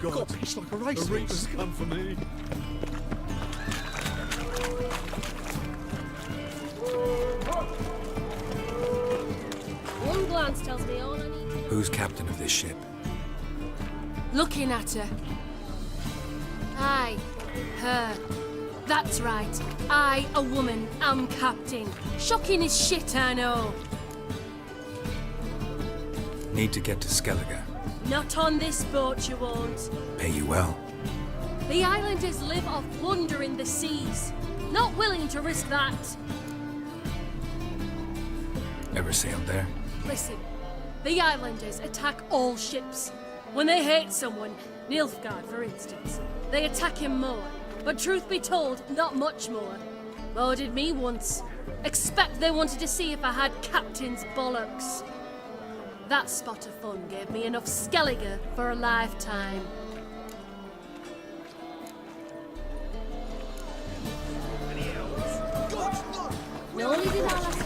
God. Got pitched like a racehorse. The Reaper's come for me. One glance tells me all I need to know. Who's captain of this ship? Looking at her. Aye, her. That's right. I, a woman, am captain. Shocking as shit, I know. Need to get to Skellige. Not on this boat, you won't. Pay you well. The islanders live off plunder in the seas. Not willing to risk that. Ever sailed there? Listen, the islanders attack all ships. When they hate someone, Nilfgaard for instance, they attack him more. But truth be told, not much more. More did me once. Expect they wanted to see if I had captain's bollocks. That spot of fun gave me enough Skellige for a lifetime. No only did I like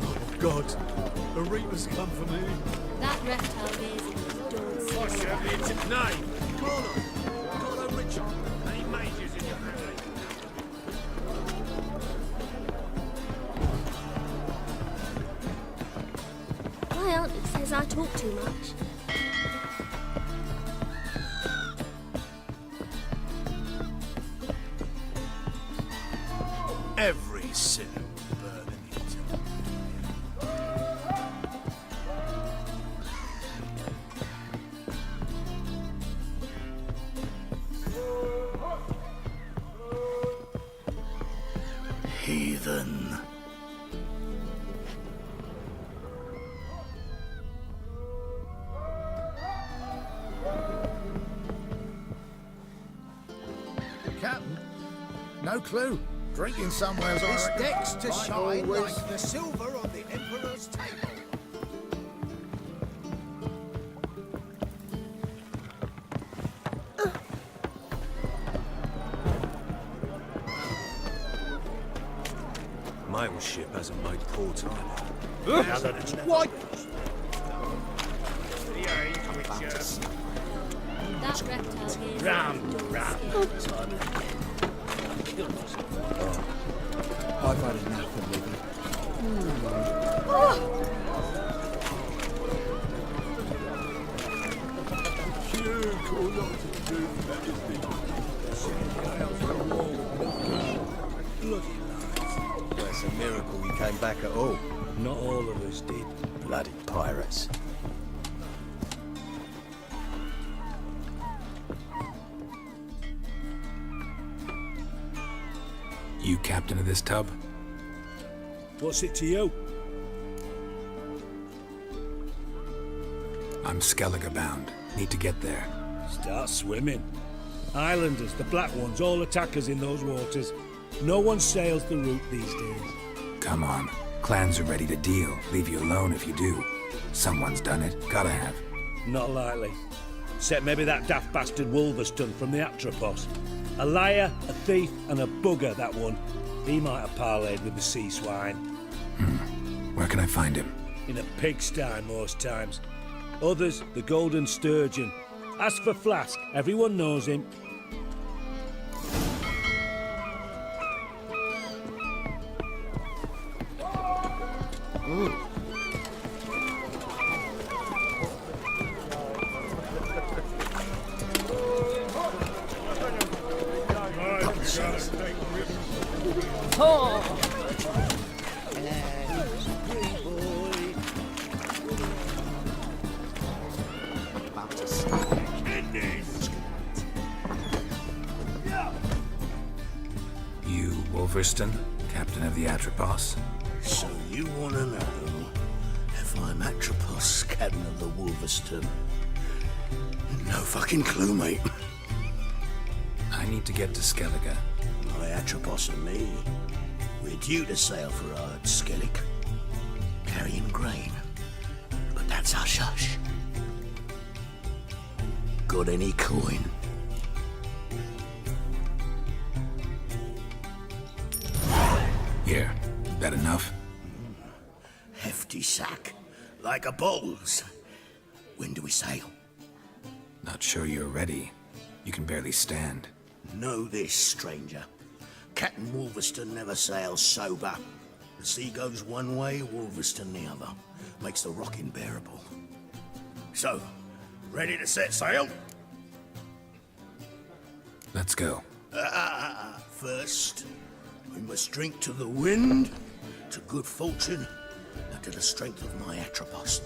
Oh, God. The Reaper's come for me. that reptile gazing don't see. What's your mutant name? Carlo Richard. Any majors in your family? My aunt says I talk too much. Every sinner will burn in it. Heathen. Captain? No clue. Drinking somewhere. This deck's to shine always. like the silver on the Emperor's table. Mail ship hasn't made port either. Now that it's never... What? That reptile gazing Round, don't round. scare me. I've had enough of living. You call not to do anything. Bloody lies. Well, it's a miracle you came back at all. Not all of us did. Bloody pirates. You captain of this tub? What's it to you? I'm Skellige bound. Need to get there. Start swimming. Islanders, the black ones, all attackers in those waters. No one sails the route these days. Come on. Clans are ready to deal. Leave you alone if you do. Someone's done it. Gotta have. Not likely. Except maybe that daft bastard Wolverstone from the Atropos. A liar, a thief, and a bugger, that one. He might have parlayed with the sea swine. Where can I find him? In a pigsty most times. Others, the Golden Sturgeon. Ask for Flask. Everyone knows him. You, Wolverstone, captain of the Atropos? So you want to know if I'm Atropos, captain of the Wolverstone? No fucking clue, mate. I need to get to Skellige. My Atropos and me, we're due to sail for our Skellige, carrying grain. But that's hush-hush. Got any coin? Here. That enough? Hefty sack, like a bull's. When do we sail? Not sure you're ready. You can barely stand. Know this, stranger. Captain Wolverston never sails sober. The sea goes one way, Wolverston the other. Makes the rocking bearable. So, ready to set sail? Let's go. First, we must drink to the wind, to good fortune, and to the strength of my Atropos.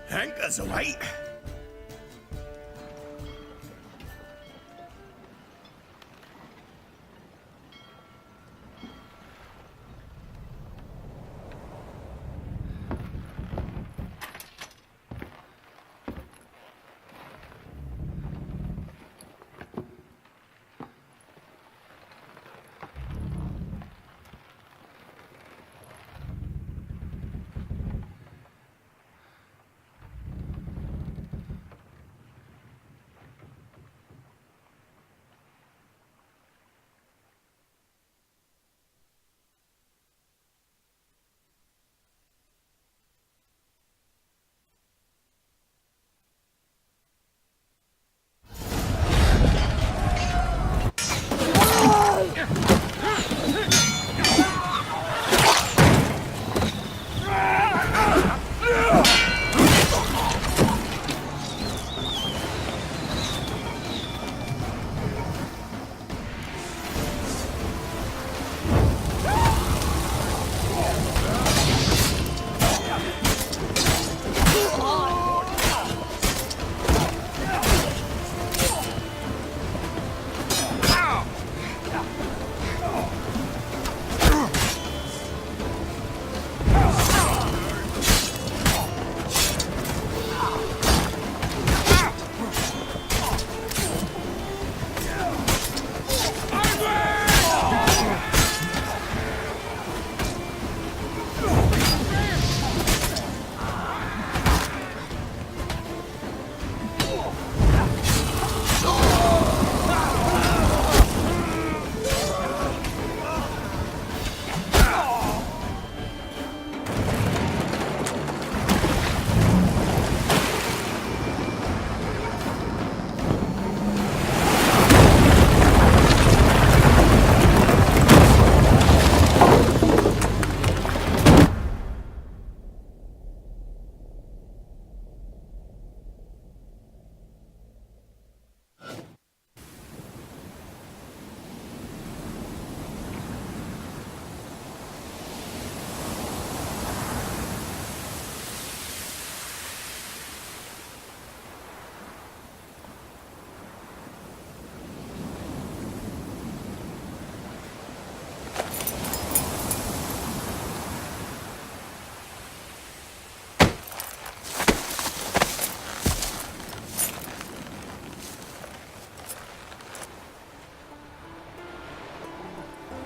Anchors away.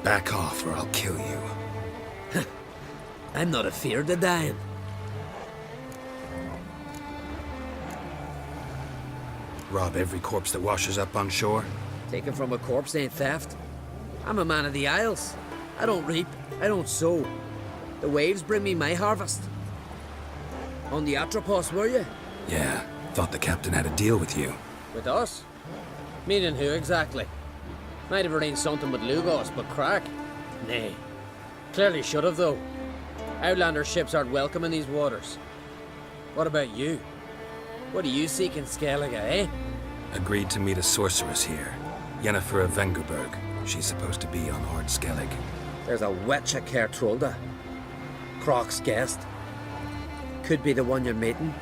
Back off or I'll kill you. I'm not afeard of dying. Rob every corpse that washes up on shore? Taken from a corpse ain't theft. I'm a man of the Isles. I don't reap, I don't sow. The waves bring me my harvest. On the Atropos, were you? Yeah, thought the captain had a deal with you. With us? Meaning who exactly? Might have arranged something with Lugos, but crack? Nay. Clearly should have, though. Outlander ships aren't welcome in these waters. What about you? What do you seek in Skellige, eh? Agreed to meet a sorceress here. Yennefer of Vengerberg. She's supposed to be on Ord Skellige. There's a witch at Kertrolda. Croc's guest. Could be the one you're meeting.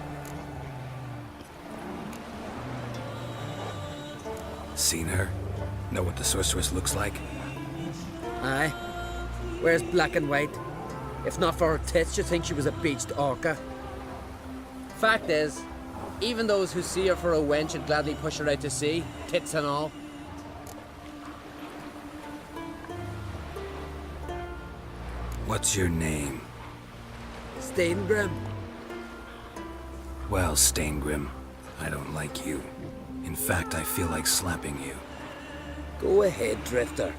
Seen her? Know what the sorceress looks like? Aye. Wears black and white. If not for her tits, you'd think she was a beached orca. Fact is, even those who see her for a wench would gladly push her out to sea, tits and all. What's your name? Steingrim. Well, Steingrim, I don't like you. In fact, I feel like slapping you. Go ahead, Drifter.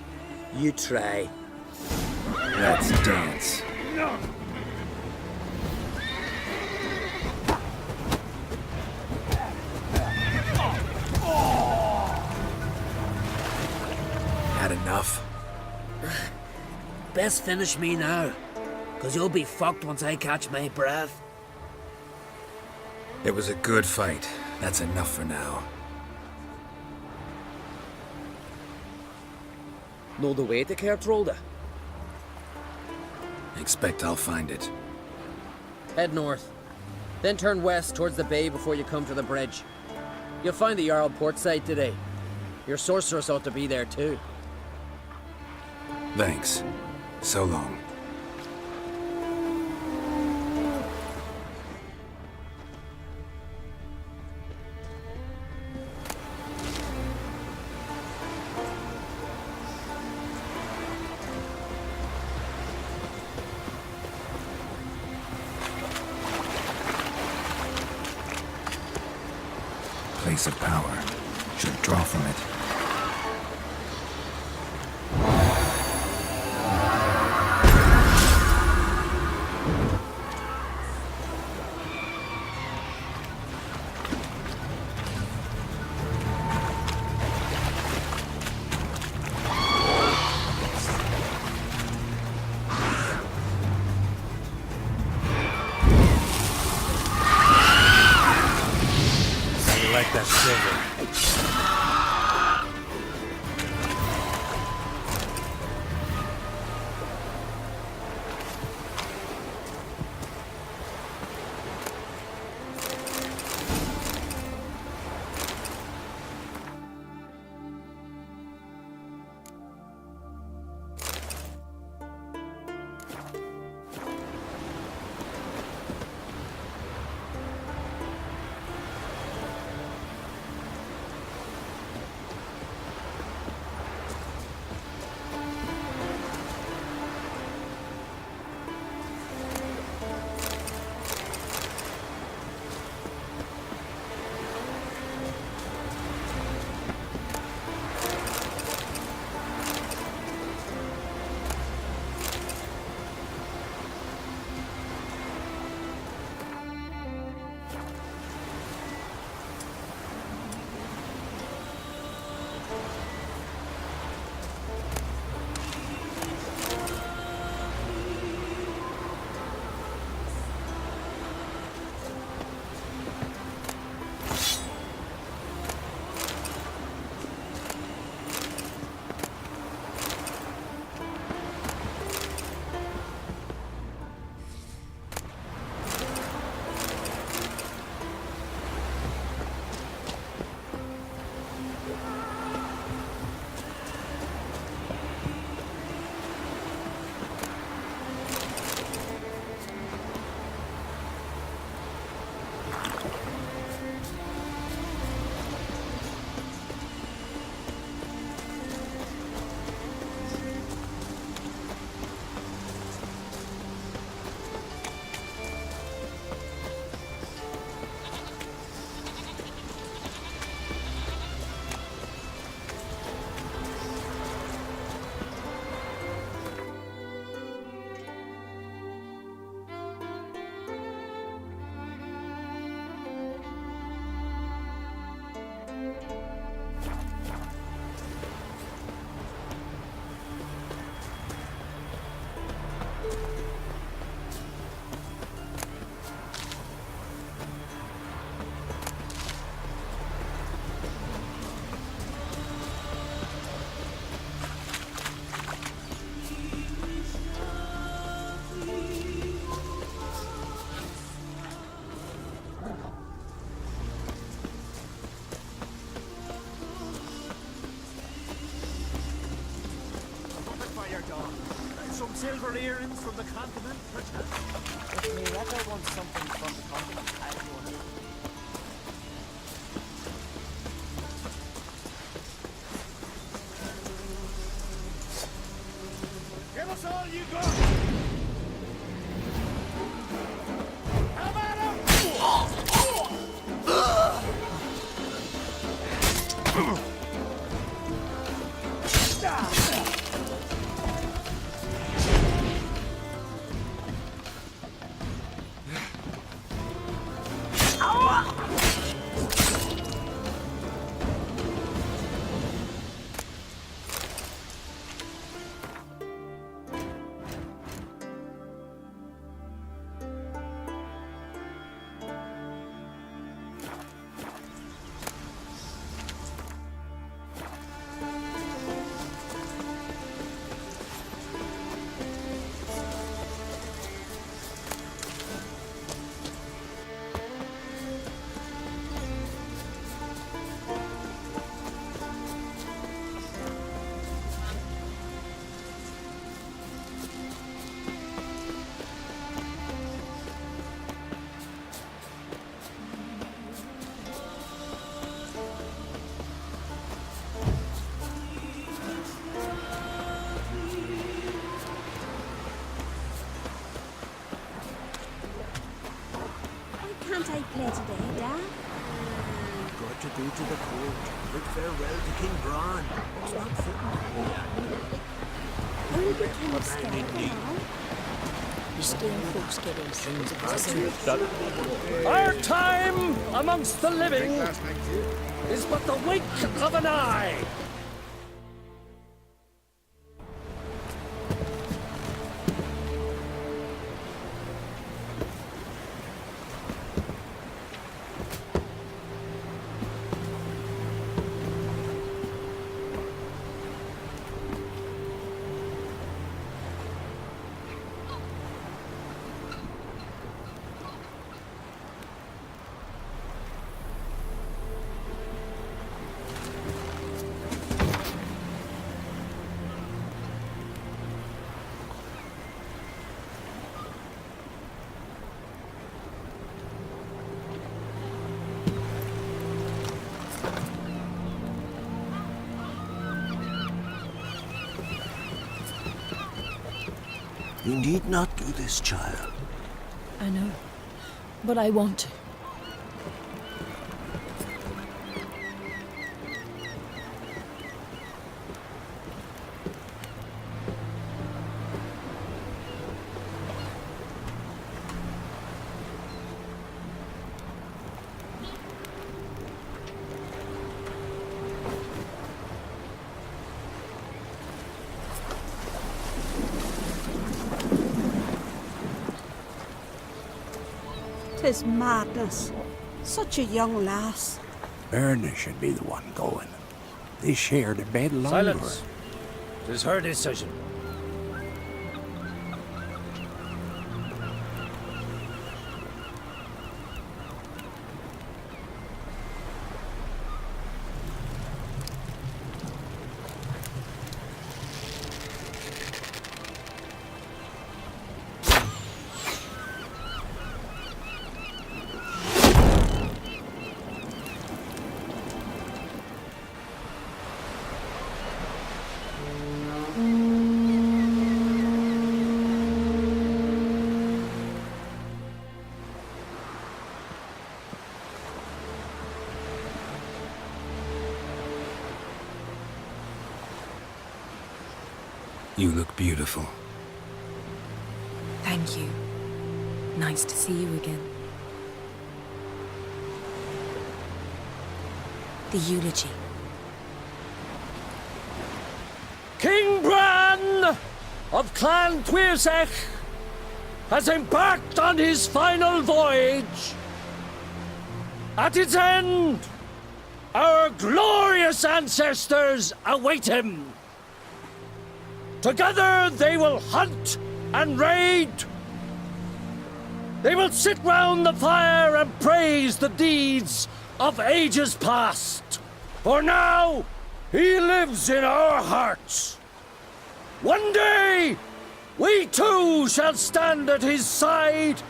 You try. Let's dance. Had enough? Best finish me now, cause you'll be fucked once I catch my breath. It was a good fight. That's enough for now. Know the way to Geralt? Expect I'll find it. Head north, then turn west towards the bay before you come to the bridge. You'll find the Jarl port site today. Your sorceress ought to be there too. Thanks. So long. Place of power. Should draw from it. Like that silver. Some silver earrings from the continent, perchance? If Miretta wants something from the continent, I'll go ahead. Give us all you got! Come at him! play today, Dad? Got to go to the court. Bid farewell to King Bran. It's not fitting. Only became Skellige now. You still folks getting Our time amongst the living is but the wink of an eye. You need not do this, child. I know, but I want to. Tis madness. Such a young lass. Erna should be the one going. They shared a bed longer. Silence. It is her decision. You look beautiful. Thank you. Nice to see you again. The eulogy. King Bran of Clan Tuirsech has embarked on his final voyage. At its end, our glorious ancestors await him. Together they will hunt and raid. They will sit round the fire and praise the deeds of ages past. For now, he lives in our hearts. One day, we too shall stand at his side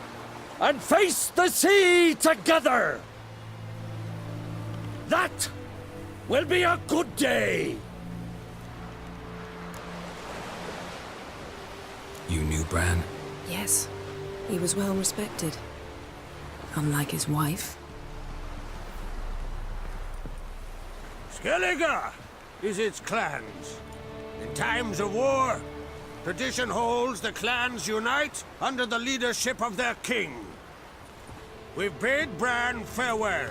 and face the sea together. That will be a good day. You knew Bran? Yes, he was well respected. Unlike his wife. Skellige is its clans. In times of war, tradition holds the clans unite under the leadership of their king. We bid Bran farewell.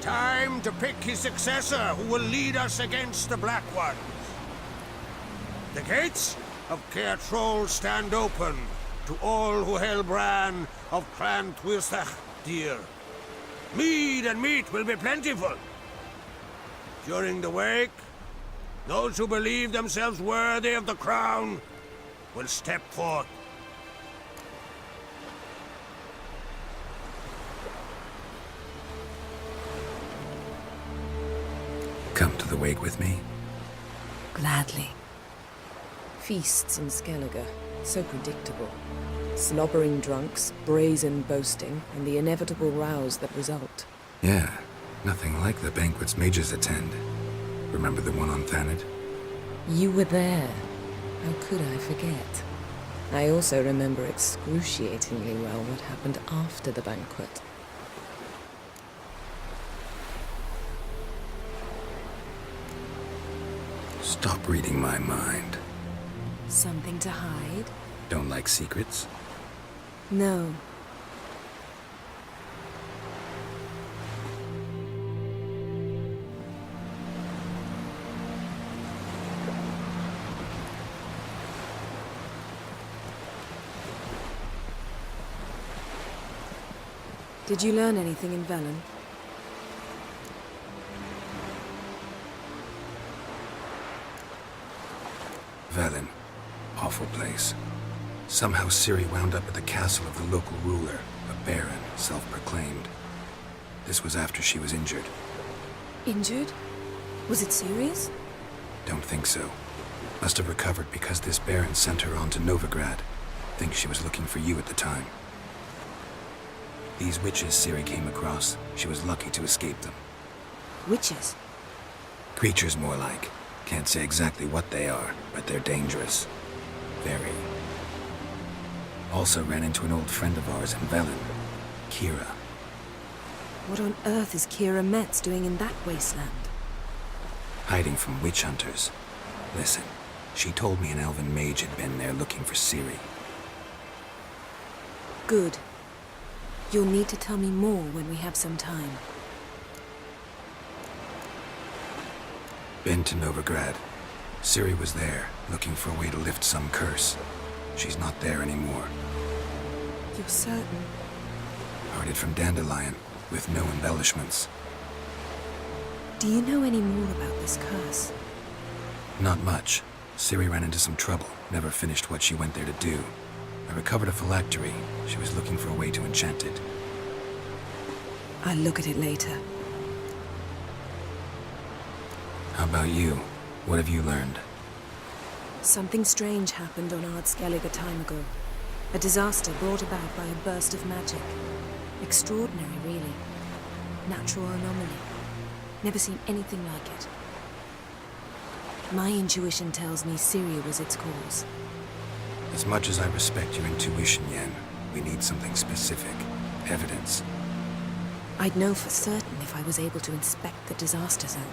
Time to pick his successor who will lead us against the Black Ones. The gates of Caer Troll stand open to all who held Bran of Clan Tuirsech dear. Mead and meat will be plentiful. During the wake, those who believe themselves worthy of the crown will step forth. Come to the wake with me? Gladly. Feasts in Skellige, so predictable. Slobbering drunks, brazen boasting, and the inevitable rows that result. Yeah, nothing like the banquets mages attend. Remember the one on Thanedd? You were there. How could I forget? I also remember excruciatingly well what happened after the banquet. Stop reading my mind. Something to hide? Don't like secrets? No. Did you learn anything in Velen? Velen. Awful place. Somehow Ciri wound up at the castle of the local ruler, a baron, self-proclaimed. This was after she was injured. Injured? Was it serious? Don't think so. Must have recovered because this baron sent her on to Novigrad. Think she was looking for you at the time. These witches Ciri came across, she was lucky to escape them. Witches? Creatures more like. Can't say exactly what they are, but they're dangerous. Very. Also ran into an old friend of ours in Velen, Kira. What on earth is Kira Metz doing in that wasteland? Hiding from witch hunters. Listen, she told me an elven mage had been there looking for Ciri. Good. You'll need to tell me more when we have some time. Been to Novigrad. Ciri was there, looking for a way to lift some curse. She's not there anymore. You're certain? Heard it from Dandelion, with no embellishments. Do you know any more about this curse? Not much. Ciri ran into some trouble, never finished what she went there to do. I recovered a phylactery. She was looking for a way to enchant it. I'll look at it later. How about you? What have you learned? Something strange happened on Ard Skellige a time ago. A disaster brought about by a burst of magic. Extraordinary, really. Natural anomaly. Never seen anything like it. My intuition tells me Ciri was its cause. As much as I respect your intuition, Yen, we need something specific. Evidence. I'd know for certain if I was able to inspect the disaster zone.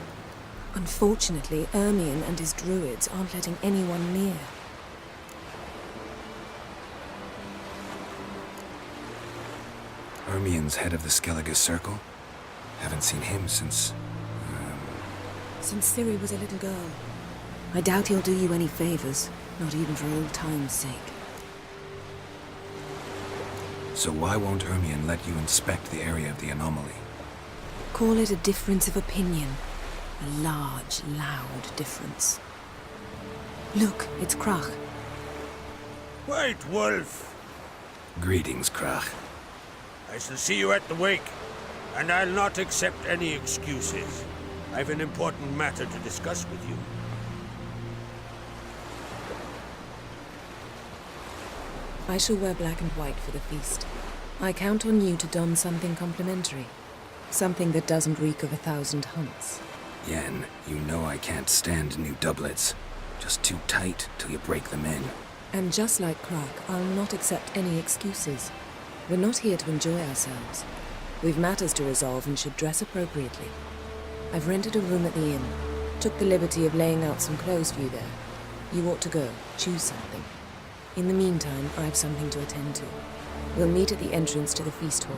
Unfortunately, Ermion and his druids aren't letting anyone near. Ermion's head of the Skellige Circle? Haven't seen him since... Since Ciri was a little girl. I doubt he'll do you any favors, not even for old time's sake. So why won't Ermion let you inspect the area of the anomaly? Call it a difference of opinion. A large, loud difference. Look, it's Krach. White Wolf! Greetings, Krach. I shall see you at the wake, and I'll not accept any excuses. I've an important matter to discuss with you. I shall wear black and white for the feast. I count on you to don something complimentary. Something that doesn't reek of 1,000 hunts. Yen, you know I can't stand new doublets. Just too tight till you break them in. And just like Krach, I'll not accept any excuses. We're not here to enjoy ourselves. We've matters to resolve and should dress appropriately. I've rented a room at the inn. Took the liberty of laying out some clothes for you there. You ought to go. Choose something. In the meantime, I have something to attend to. We'll meet at the entrance to the feast hall.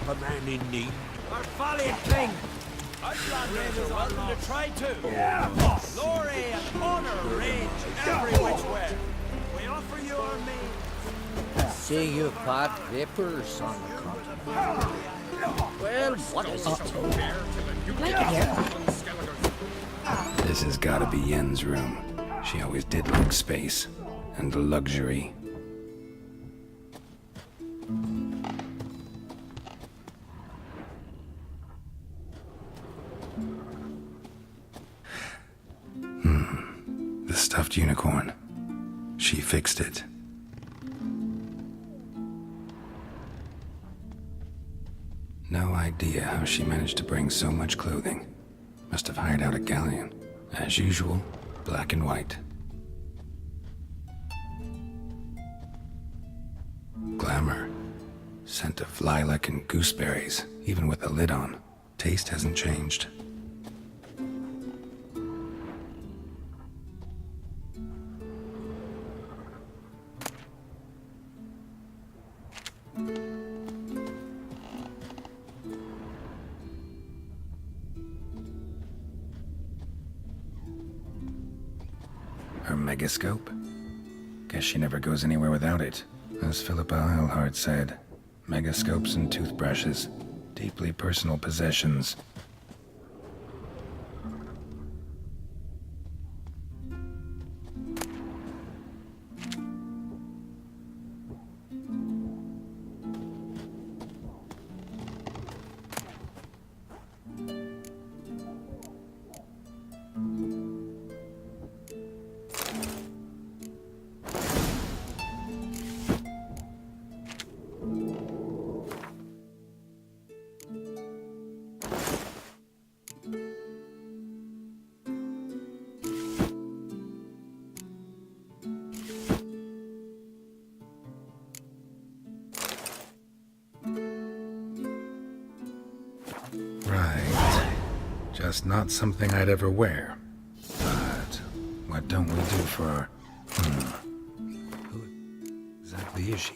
A man in need. Our valiant king! Our gladiators are welcome to try too. Yeah. Glory and honor range every which way. We offer you our maid. See you pot vapors on the continent. Well, what is it? Like it here. This has gotta be Yen's room. She always did like space. And luxury. The stuffed unicorn. She fixed it. No idea how she managed to bring so much clothing. Must have hired out a galleon. As usual, black and white. Glamour. Scent of lilac and gooseberries, even with the lid on. Taste hasn't changed. Her megascope? Guess she never goes anywhere without it. As Philippa Eilhart said, megascopes and toothbrushes, deeply personal possessions. Right. Just not something I'd ever wear. But what don't we do for... Who exactly is she?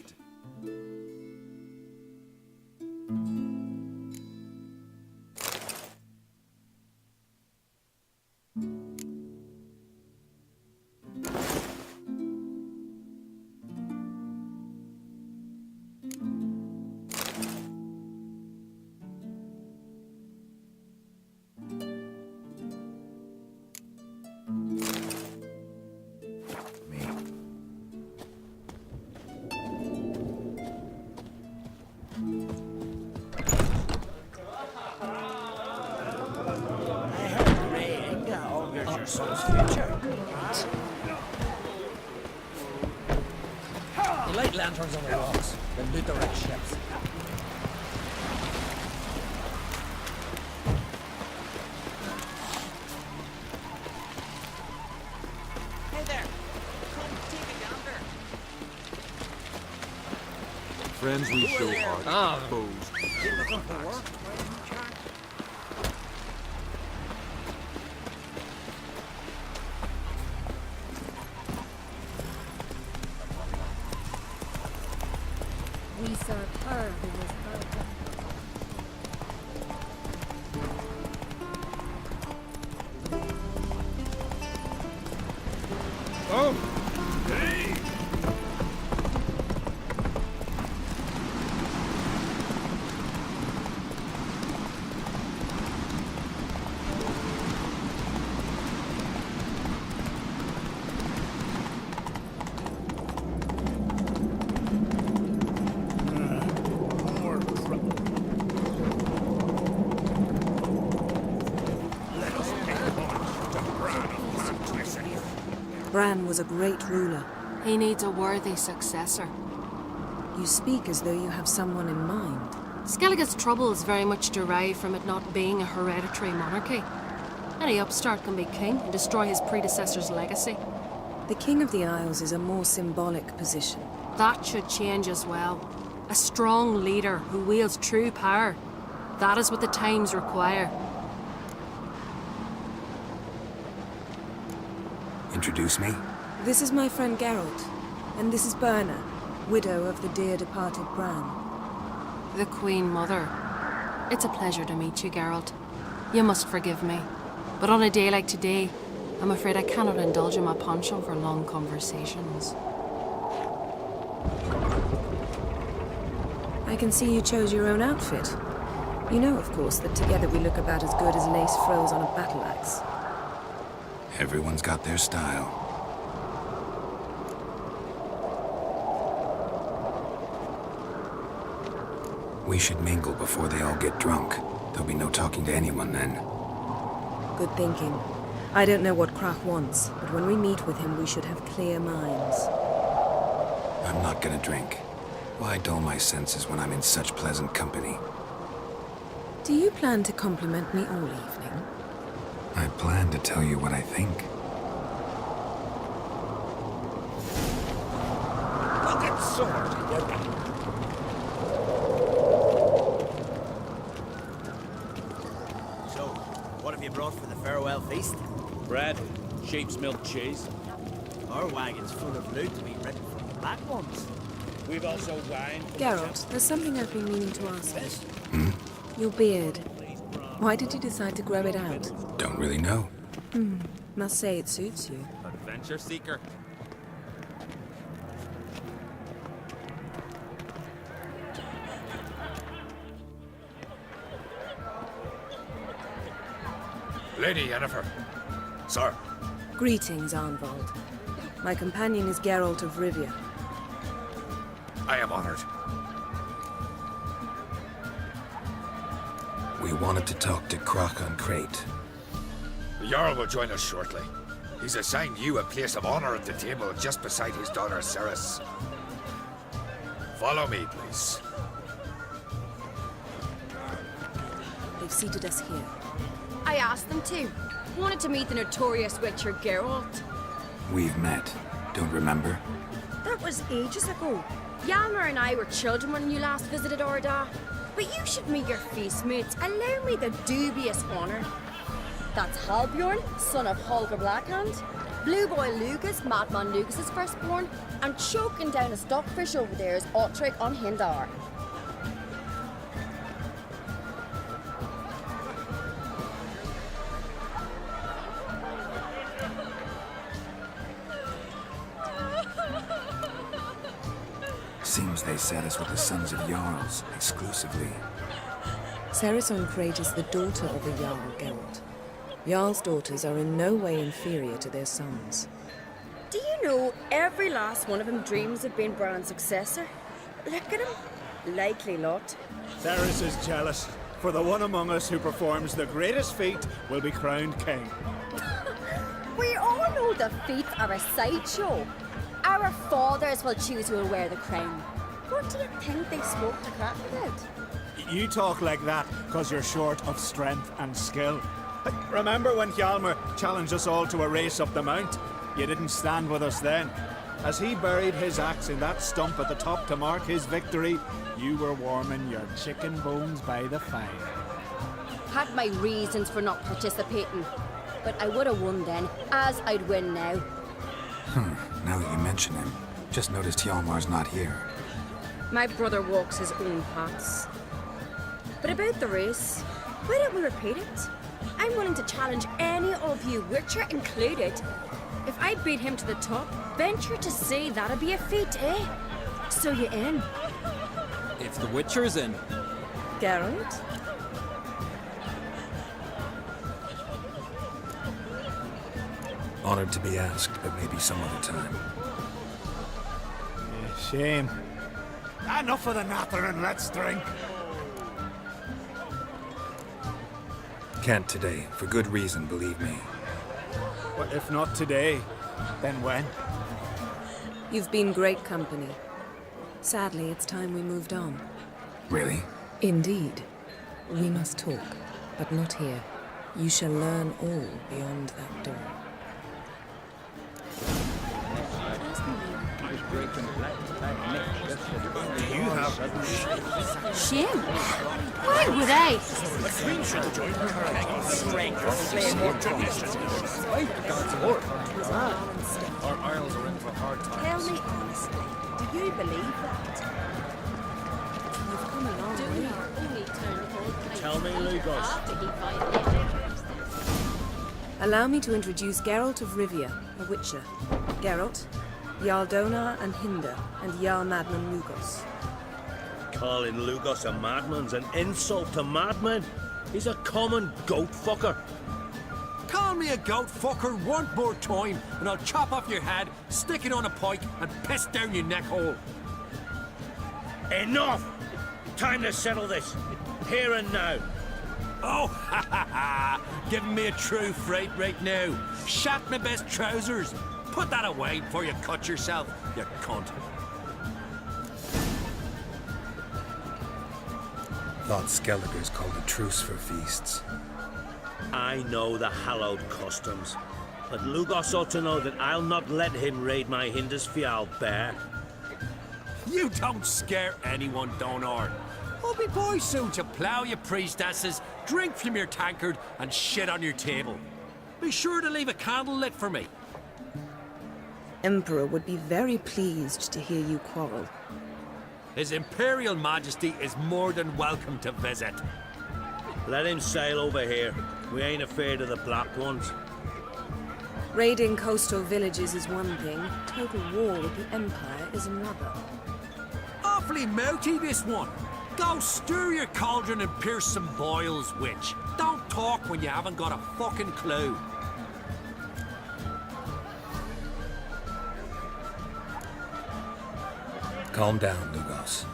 You light lanterns on the rocks, then loot the wrecked ships. Hey there! Come take a gander! Friends we show our foes. You looking for work? We served her who was hurt. Oh! Hey! Bran was a great ruler. He needs a worthy successor. You speak as though you have someone in mind. Skellige's troubles very much derive from it not being a hereditary monarchy. Any upstart can be king and destroy his predecessor's legacy. The King of the Isles is a more symbolic position. That should change as well. A strong leader who wields true power. That is what the times require. Introduce me? This is my friend Geralt, and this is Berna, widow of the dear departed Bran. The Queen Mother. It's a pleasure to meet you, Geralt. You must forgive me. But on a day like today, I'm afraid I cannot indulge in my penchant for long conversations. I can see you chose your own outfit. You know, of course, that together we look about as good as lace frills on a battle axe. Everyone's got their style. We should mingle before they all get drunk. There'll be no talking to anyone then. Good thinking. I don't know what Krach wants, but when we meet with him, we should have clear minds. I'm not gonna drink. Why dull my senses when I'm in such pleasant company? Do you plan to compliment me all evening? I plan to tell you what I think. Look at sword! So, what have you brought for the farewell feast? Bread, sheep's milk cheese. Our wagon's full of loot to be ridden from the black ones. We've also wine. Geralt, there's something I've been meaning to ask you. Your beard. Why did you decide to grow it out? Don't really know. Must say it suits you. Adventure seeker. Lady Yennefer. Sir, Greetings, Arnvald. My companion is Geralt of Rivia. I am honored. We wanted to talk to Croc on Crate. The Jarl will join us shortly. He's assigned you a place of honor at the table just beside his daughter Ceres. Follow me, please. They've seated us here. I asked them to. Wanted to meet the notorious witcher Geralt. We've met. Don't remember? That was ages ago. Yalmer and I were children when you last visited Orda. But you should meet your feast mates. Allow me the dubious honor. That's Halbjorn, son of Holger Blackhand, Blue Boy Lugas, Madman Lugas's firstborn, and choking down a stockfish over there is Otrek on Hindar. Seems they set us with the sons of Jarls, exclusively. Ceres on Crate is the daughter of a Jarl, Geralt. Jarl's daughters are in no way inferior to their sons. Do you know every last one of them dreams of being Bran's successor? Look at him. Likely lot. Ceres is jealous, for the one among us who performs the greatest feat will be crowned king. We all know the feats are a sideshow. Our fathers will choose who will wear the crown. What do you think they smoked the crap about? You talk like that because you're short of strength and skill. Remember when Hjalmar challenged us all to a race up the mount? You didn't stand with us then. As he buried his axe in that stump at the top to mark his victory, you were warming your chicken bones by the fire. Had my reasons for not participating. But I would have won then, as I'd win now. Now that you mention him, just noticed Hjalmar's not here. My brother walks his own paths. But about the race, why don't we repeat it? I'm willing to challenge any of you, Witcher included. If I beat him to the top, venture to say that'd be a feat, eh? So you in? If the Witcher's in. Geralt? Honored to be asked, but maybe some other time. Shame. Enough of the nattering, let's drink. Can't today, for good reason, believe me. But if not today, then when? You've been great company. Sadly, it's time we moved on. Really? Indeed. We must talk, but not here. You shall learn all beyond that door. You have Shame. Why would I? Our Isles are in for a hard time. Tell me honestly, do you believe that? You've come a long way. Tell me, Lugos. Allow me to introduce Geralt of Rivia, a witcher. Geralt, Jarl Donar and Hinder, and Jarl Madman Lugos. Calling Lugos a madman's an insult to madmen. He's a common goat fucker. Call me a goat fucker one more time, and I'll chop off your head, stick it on a pike, and piss down your neck hole. Enough! Time to settle this. Here and now. Oh, ha ha ha! Giving me a true fright right now. Shat my best trousers. Put that away before you cut yourself, you cunt. thought Skellige's called a truce for feasts. I know the hallowed customs, but Lugos ought to know that I'll not let him raid my Hindisfial bear. You don't scare anyone, Donar. I'll be boy soon to plough your priestesses, drink from your tankard, and shit on your table. Be sure to leave a candle lit for me. Emperor would be very pleased to hear you quarrel. His Imperial Majesty is more than welcome to visit. Let him sail over here. We ain't afraid of the black ones. Raiding coastal villages is one thing, total war with the Empire is another. Awfully mouthy, this one. Go stir your cauldron and pierce some boils, witch. Don't talk when you haven't got a fucking clue. Calm down, Lugos.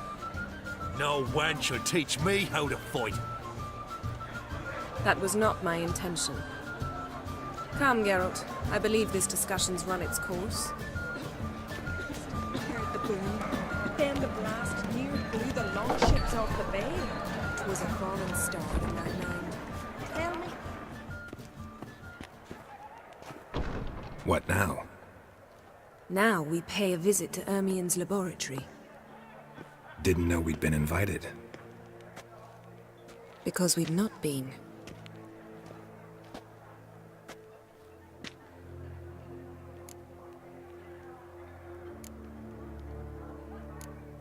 No wench will teach me how to fight. That was not my intention. Come, Geralt. I believe this discussion's run its course. Heard the boom. Then the blast nearly blew the longships off the bay. It was a fallen star in my mind. Tell me. What now? Now we pay a visit to Ermien's laboratory. Didn't know we'd been invited. Because we've not been.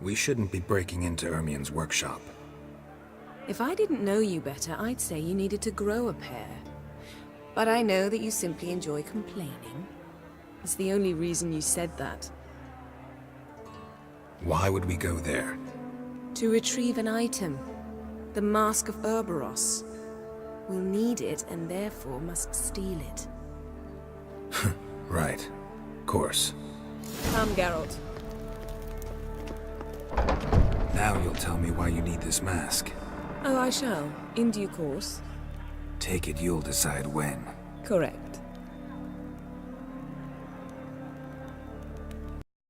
We shouldn't be breaking into Ermien's workshop. If I didn't know you better, I'd say you needed to grow a pair. But I know that you simply enjoy complaining. It's the only reason you said that. Why would we go there? To retrieve an item. The Mask of Urboros. We'll need it and therefore must steal it. Right. Course. Come, Geralt. Now you'll tell me why you need this mask. Oh, I shall. In due course. Take it you'll decide when. Correct.